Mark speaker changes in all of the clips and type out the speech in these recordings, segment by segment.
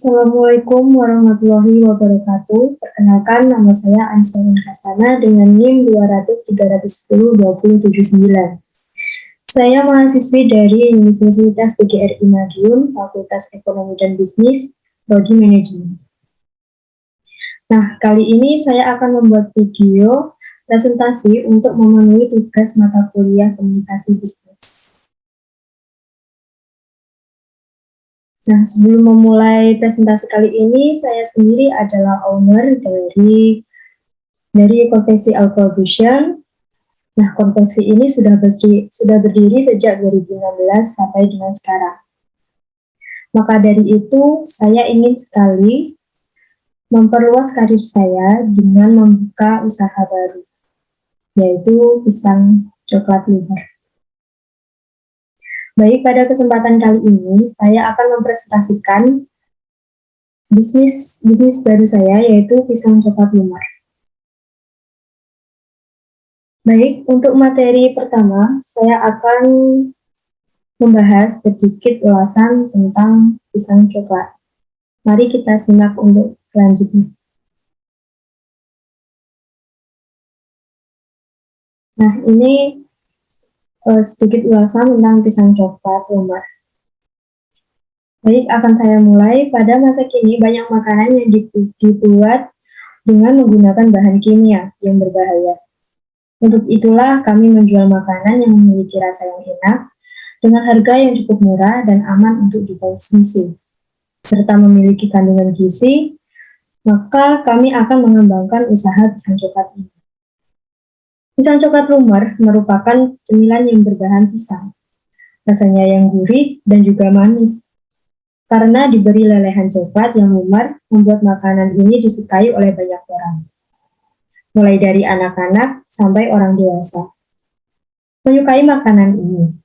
Speaker 1: Assalamualaikum warahmatullahi wabarakatuh. Perkenalkan, nama saya Ansarun Hasana dengan NIM 200310279. Saya mahasiswi dari Universitas PGRI Madiun, Fakultas Ekonomi dan Bisnis, Prodi Manajemen. Nah, kali ini saya akan membuat video presentasi untuk memenuhi tugas mata kuliah Komunikasi Bisnis. Nah, sebelum memulai presentasi kali ini, saya sendiri adalah owner dari konveksi Alcoa-Vision. Nah, konveksi ini sudah berdiri sejak 2016 sampai dengan sekarang. Maka dari itu, saya ingin sekali memperluas karir saya dengan membuka usaha baru, yaitu pisang coklat lumer. Baik, pada kesempatan kali ini, saya akan mempresentasikan bisnis baru saya, yaitu pisang coklat lumer. Baik, untuk materi pertama, saya akan membahas sedikit ulasan tentang pisang coklat. Mari kita simak untuk selanjutnya. Nah, ini sedikit ulasan tentang pisang coklat lumer. Baik, akan saya mulai. Pada masa kini, banyak makanan yang dibuat dengan menggunakan bahan kimia yang berbahaya. Untuk itulah kami menjual makanan yang memiliki rasa yang enak, dengan harga yang cukup murah dan aman untuk dikonsumsi, serta memiliki kandungan gizi, maka kami akan mengembangkan usaha pisang coklat ini. Pisang coklat lumer merupakan cemilan yang berbahan pisang. Rasanya yang gurih dan juga manis. Karena diberi lelehan coklat yang lumer, membuat makanan ini disukai oleh banyak orang. Mulai dari anak-anak sampai orang dewasa menyukai makanan ini.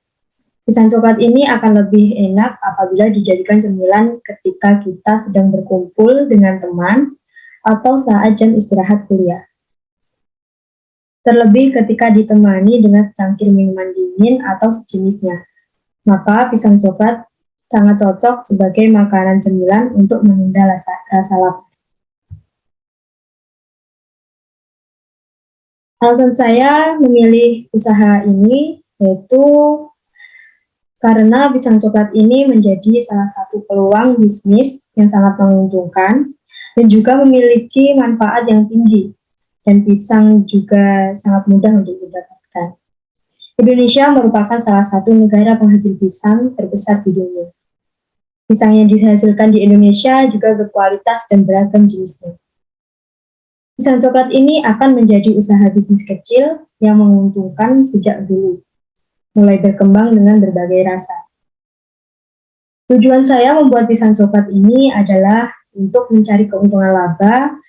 Speaker 1: Pisang coklat ini akan lebih enak apabila dijadikan cemilan ketika kita sedang berkumpul dengan teman atau saat jam istirahat kuliah. Terlebih ketika ditemani dengan secangkir minuman dingin atau sejenisnya. Maka pisang coklat sangat cocok sebagai makanan cemilan untuk menunda rasa lapar. Alasan saya memilih usaha ini yaitu karena pisang coklat ini menjadi salah satu peluang bisnis yang sangat menguntungkan dan juga memiliki manfaat yang tinggi. Dan pisang juga sangat mudah untuk didapatkan. Indonesia merupakan salah satu negara penghasil pisang terbesar di dunia. Pisang yang dihasilkan di Indonesia juga berkualitas dan beragam jenisnya. Pisang coklat ini akan menjadi usaha bisnis kecil yang menguntungkan sejak dulu, mulai berkembang dengan berbagai rasa. Tujuan saya membuat pisang coklat ini adalah untuk mencari keuntungan laba,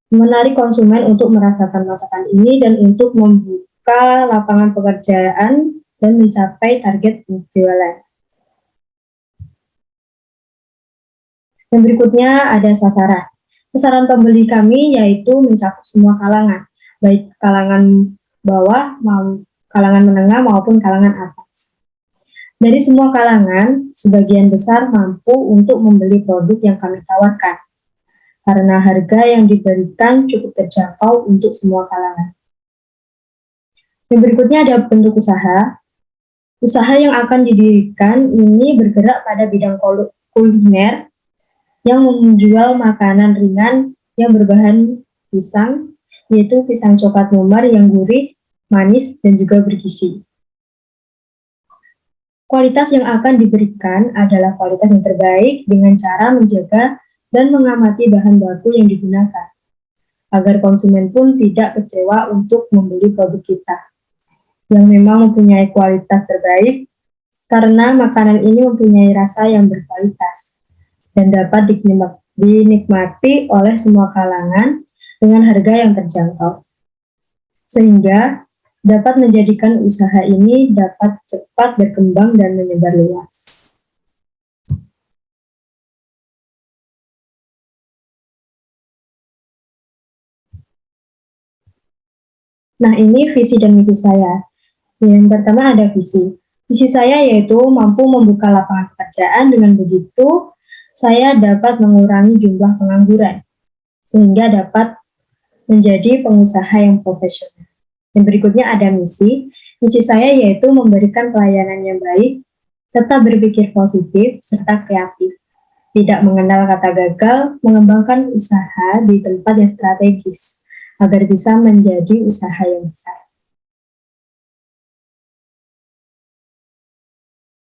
Speaker 1: menarik konsumen untuk merasakan masakan ini, dan untuk membuka lapangan pekerjaan dan mencapai target penjualan. Yang berikutnya ada sasaran. Sasaran pembeli kami yaitu mencakup semua kalangan, baik kalangan bawah, kalangan menengah maupun kalangan atas. Dari semua kalangan, sebagian besar mampu untuk membeli produk yang kami tawarkan, karena harga yang diberikan cukup terjangkau untuk semua kalangan. Yang berikutnya ada bentuk usaha. Usaha yang akan didirikan ini bergerak pada bidang kuliner yang menjual makanan ringan yang berbahan pisang, yaitu pisang coklat lumer yang gurih, manis, dan juga bergizi. Kualitas yang akan diberikan adalah kualitas yang terbaik dengan cara menjaga dan mengamati bahan baku yang digunakan, agar konsumen pun tidak kecewa untuk membeli produk kita, yang memang mempunyai kualitas terbaik, karena makanan ini mempunyai rasa yang berkualitas, dan dapat dinikmati oleh semua kalangan dengan harga yang terjangkau, sehingga dapat menjadikan usaha ini dapat cepat berkembang dan menyebar luas. Nah, ini visi dan misi saya. Yang pertama ada visi. Visi saya yaitu mampu membuka lapangan pekerjaan, dengan begitu saya dapat mengurangi jumlah pengangguran, sehingga dapat menjadi pengusaha yang profesional. Yang berikutnya ada misi. Misi saya yaitu memberikan pelayanan yang baik, tetap berpikir positif, serta kreatif. Tidak mengenal kata gagal, mengembangkan usaha di tempat yang strategis, agar bisa menjadi usaha yang besar.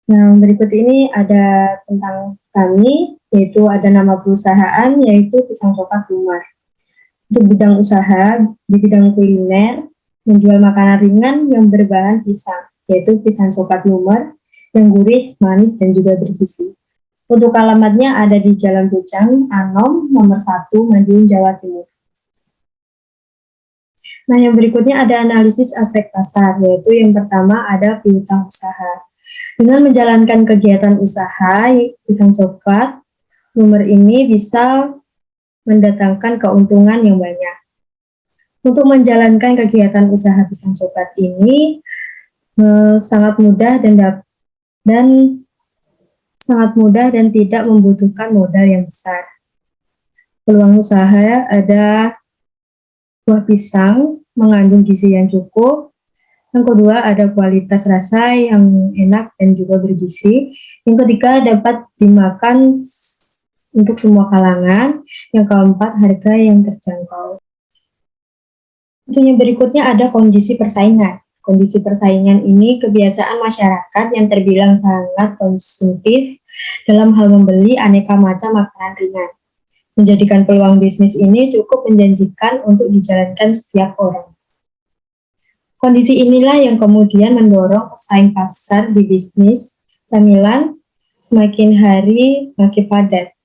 Speaker 1: Nah, berikut ini ada tentang kami, yaitu ada nama perusahaan, yaitu Pisang Coklat Lumar. Untuk bidang usaha, di bidang kuliner, menjual makanan ringan yang berbahan pisang, yaitu pisang coklat Lumar, yang gurih, manis, dan juga bergizi. Untuk alamatnya ada di Jalan Pucang, Anom, nomor 1, Madiun, Jawa Timur. Nah, yang berikutnya ada analisis aspek pasar, yaitu yang pertama ada piutang usaha. Dengan menjalankan kegiatan usaha, pisang coklat Lumar ini bisa mendatangkan keuntungan yang banyak. Untuk menjalankan kegiatan usaha pisang coklat ini sangat mudah dan tidak membutuhkan modal yang besar. Peluang usaha ada buah pisang mengandung gizi yang cukup. Yang kedua ada kualitas rasa yang enak dan juga bergizi. Yang ketiga dapat dimakan untuk semua kalangan. Yang keempat harga yang terjangkau. Untuk yang berikutnya ada kondisi persaingan. Kondisi persaingan ini kebiasaan masyarakat yang terbilang sangat konsumtif dalam hal membeli aneka macam makanan ringan. Menjadikan peluang bisnis ini cukup menjanjikan untuk dijalankan setiap orang. Kondisi inilah yang kemudian mendorong pesaing pasar di bisnis camilan semakin hari makin padat.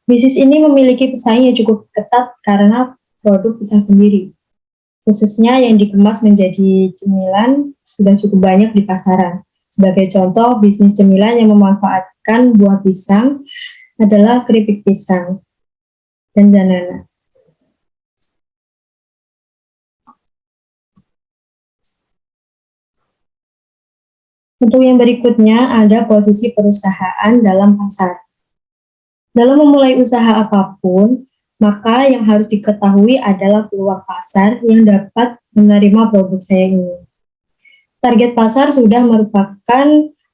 Speaker 1: Bisnis ini memiliki pesaing yang cukup ketat karena produk pisang sendiri, khususnya yang dikemas menjadi cemilan sudah cukup banyak di pasaran. Sebagai contoh, bisnis cemilan yang memanfaatkan buah pisang adalah keripik pisang dan banana. Untuk yang berikutnya ada posisi perusahaan dalam pasar. Dalam memulai usaha apapun, maka yang harus diketahui adalah peluang pasar yang dapat menerima produk saya ini. Target pasar sudah merupakan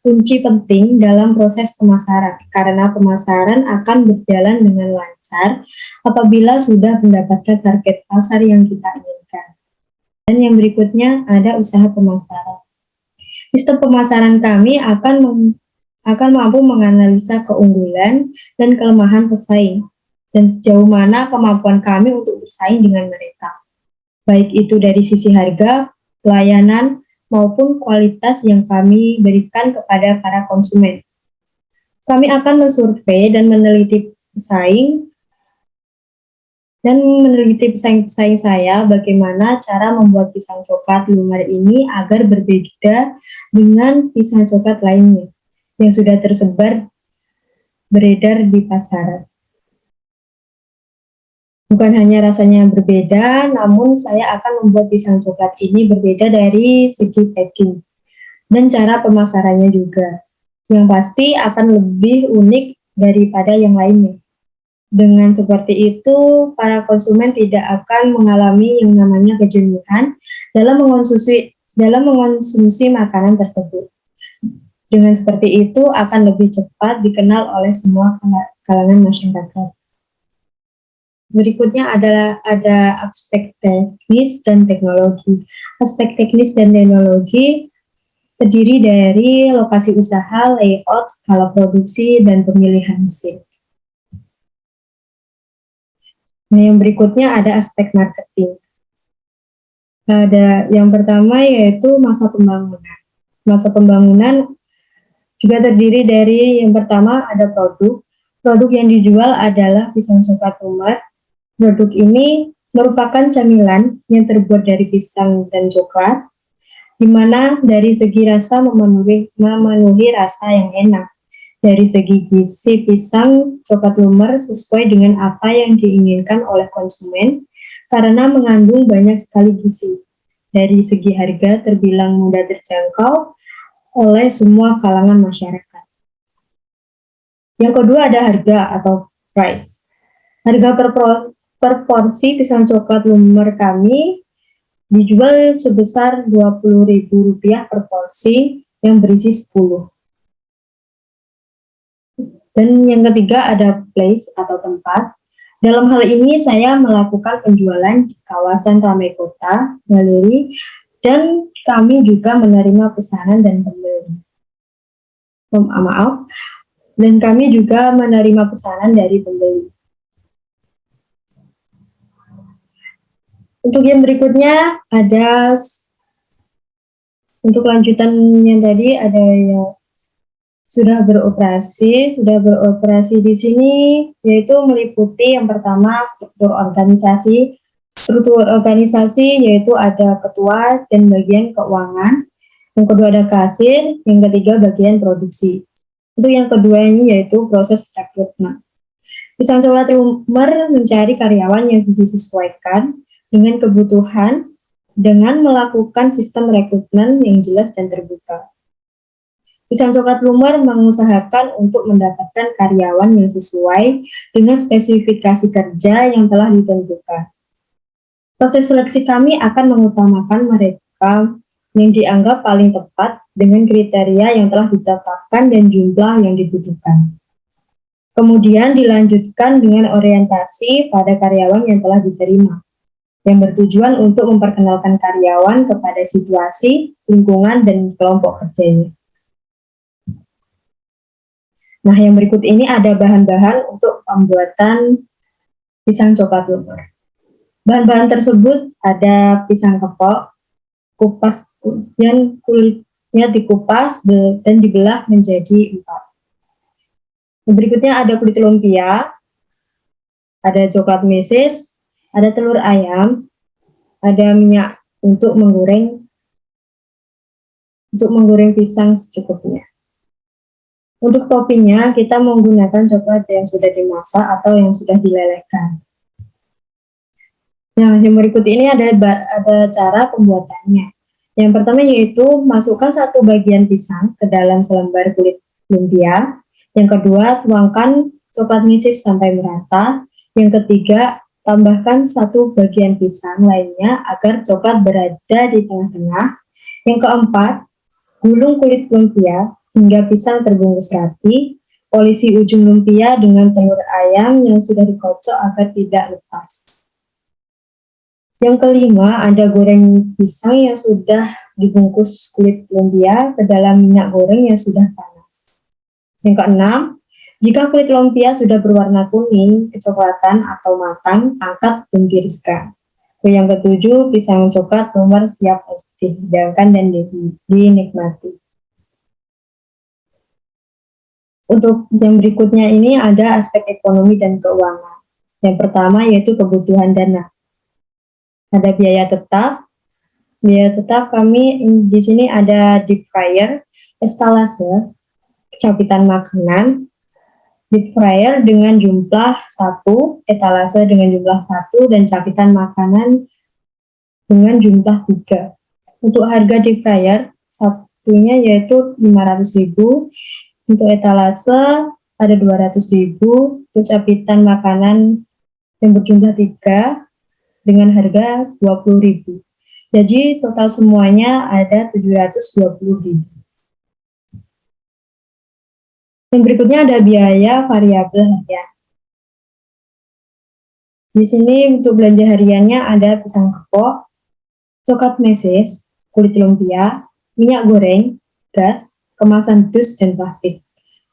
Speaker 1: kunci penting dalam proses pemasaran, karena pemasaran akan berjalan dengan lancar apabila sudah mendapatkan target pasar yang kita inginkan. Dan yang berikutnya ada usaha pemasaran. Sistem pemasaran kami akan mampu menganalisa keunggulan dan kelemahan pesaing, dan sejauh mana kemampuan kami untuk bersaing dengan mereka, baik itu dari sisi harga, pelayanan, maupun kualitas yang kami berikan kepada para konsumen. Kami akan mensurvei dan meneliti pesaing pesaing saya bagaimana cara membuat pisang coklat Lumar ini agar berbeda dengan pisang coklat lainnya yang sudah tersebar beredar di pasaran. Bukan hanya rasanya yang berbeda, namun saya akan membuat pisang coklat ini berbeda dari segi packing dan cara pemasarannya juga, yang pasti akan lebih unik daripada yang lainnya. Dengan seperti itu, para konsumen tidak akan mengalami yang namanya kejenuhan dalam mengonsumsi makanan tersebut. Dengan seperti itu akan lebih cepat dikenal oleh semua kalangan masyarakat. Berikutnya adalah ada aspek teknis dan teknologi. Aspek teknis dan teknologi terdiri dari lokasi usaha, layout, skala produksi, dan pemilihan mesin. Nah, yang berikutnya ada aspek marketing. Ada yang pertama yaitu masa pembangunan. Masa pembangunan juga terdiri dari yang pertama ada produk. Produk yang dijual adalah pisang coklat Lumar. Produk ini merupakan camilan yang terbuat dari pisang dan coklat, di mana dari segi rasa memenuhi rasa yang enak. Dari segi gizi, pisang coklat Lumar sesuai dengan apa yang diinginkan oleh konsumen karena mengandung banyak sekali gizi. Dari segi harga terbilang mudah terjangkau oleh semua kalangan masyarakat. Yang kedua ada harga atau price. Harga per porsi pisang coklat lumer kami dijual sebesar Rp20.000 per porsi yang berisi 10. Dan yang ketiga ada place atau tempat. Dalam hal ini saya melakukan penjualan di kawasan ramai kota, galeri, dan kami juga menerima pesanan dan pembeli. Maaf, dan kami juga menerima pesanan dari pembeli. Untuk yang berikutnya ada, untuk lanjutan yang tadi ada yang sudah beroperasi di sini, yaitu meliputi yang pertama struktur organisasi. Struktur organisasi yaitu ada ketua dan bagian keuangan, yang kedua ada kasir, yang ketiga bagian produksi. Untuk yang kedua ini yaitu proses rekrutmen. Pisang coklat lumer mencari karyawan yang disesuaikan dengan kebutuhan dengan melakukan sistem rekrutmen yang jelas dan terbuka. Pisang coklat lumer mengusahakan untuk mendapatkan karyawan yang sesuai dengan spesifikasi kerja yang telah ditentukan. Proses seleksi kami akan mengutamakan mereka yang dianggap paling tepat dengan kriteria yang telah ditetapkan dan jumlah yang dibutuhkan. Kemudian dilanjutkan dengan orientasi pada karyawan yang telah diterima, yang bertujuan untuk memperkenalkan karyawan kepada situasi, lingkungan, dan kelompok kerjanya. Nah, yang berikut ini ada bahan-bahan untuk pembuatan pisang coklat lumer. Bahan-bahan tersebut ada pisang kepok, kupas, yang kulitnya dikupas dan dibelah menjadi 4. Yang berikutnya ada kulit lumpia, ada coklat meses, ada telur ayam, ada minyak untuk menggoreng pisang secukupnya. Untuk toppingnya, kita menggunakan coklat yang sudah dimasak atau yang sudah dilelehkan. Nah, yang berikut ini ada cara pembuatannya. Yang pertama yaitu masukkan 1 bagian pisang ke dalam selembar kulit lumpia. Yang kedua, tuangkan coklat meses sampai merata. Yang ketiga, tambahkan 1 bagian pisang lainnya agar coklat berada di tengah-tengah. Yang keempat, gulung kulit lumpia hingga pisang terbungkus rapi. Polisi ujung lumpia dengan telur ayam yang sudah dikocok agar tidak lepas. Yang kelima, ada goreng pisang yang sudah dibungkus kulit lumpia ke dalam minyak goreng yang sudah panas. Yang keenam, jika kulit lumpia sudah berwarna kuning, kecoklatan atau matang, angkat dan tiriskan. Yang ketujuh, pisang coklat lumer siap untuk dihidangkan dan dinikmati. Untuk yang berikutnya ini ada aspek ekonomi dan keuangan. Yang pertama yaitu kebutuhan dana. Ada biaya tetap. Biaya tetap kami di sini ada deep fryer, estalase, capitan makanan, deep fryer dengan jumlah 1, etalase dengan jumlah 1, dan capitan makanan dengan jumlah 3. Untuk harga deep fryer, satunya yaitu 500.000, untuk etalase ada 200.000, untuk capitan makanan yang berjumlah 3 dengan harga 20.000. Jadi total semuanya ada 720.000. Yang berikutnya ada biaya variabel harian. Di sini untuk belanja hariannya ada pisang kepok, coklat meses, kulit lumpia, minyak goreng, gas, kemasan dus, dan plastik.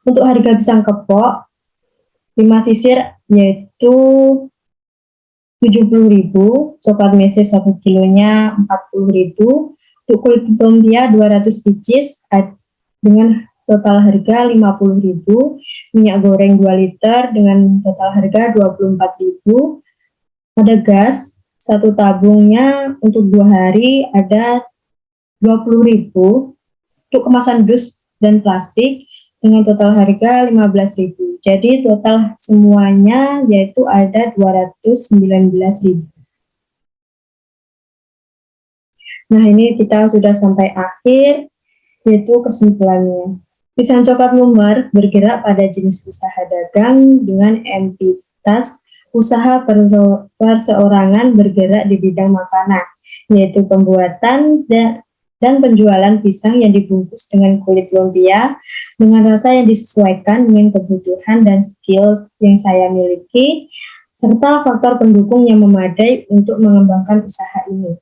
Speaker 1: Untuk harga pisang kepok 5 sisir yaitu 70.000, coklat meses 1 kilonya 40.000, untuk kulit lumpia 200 pieces dengan total harga 50.000, minyak goreng 2 liter dengan total harga 24.000, ada gas 1 tabungnya untuk 2 hari ada 20.000, untuk kemasan dus dan plastik dengan total harga 15.000. Jadi total semuanya yaitu ada 219.000. Nah, ini kita sudah sampai akhir, yaitu kesimpulannya. Pisang coklat Lumbar bergerak pada jenis usaha dagang dengan entitas usaha perseorangan bergerak di bidang makanan, yaitu pembuatan dan penjualan pisang yang dibungkus dengan kulit lumpia dengan rasa yang disesuaikan dengan kebutuhan dan skills yang saya miliki, serta faktor pendukung yang memadai untuk mengembangkan usaha ini.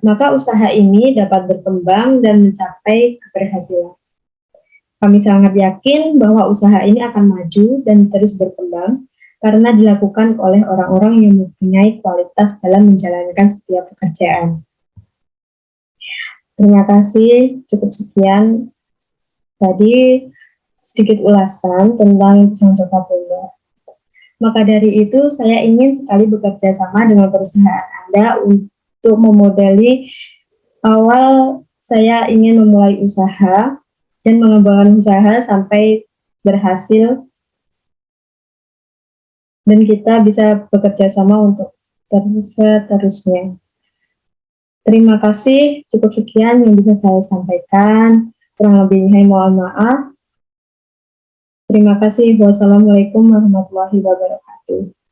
Speaker 1: Maka usaha ini dapat berkembang dan mencapai keberhasilan. Kami sangat yakin bahwa usaha ini akan maju dan terus berkembang karena dilakukan oleh orang-orang yang mempunyai kualitas dalam menjalankan setiap pekerjaan. Terima kasih, cukup sekian. Tadi sedikit ulasan tentang pisang coklat Lumbar. Maka dari itu, saya ingin sekali bekerja sama dengan perusahaan Anda untuk memodali awal saya ingin memulai usaha dan mengembangkan usaha sampai berhasil dan kita bisa bekerja sama untuk seterusnya. Terima kasih, cukup sekian yang bisa saya sampaikan. Kurang lebihnya mohon maaf. Terima kasih. Wassalamualaikum warahmatullahi wabarakatuh.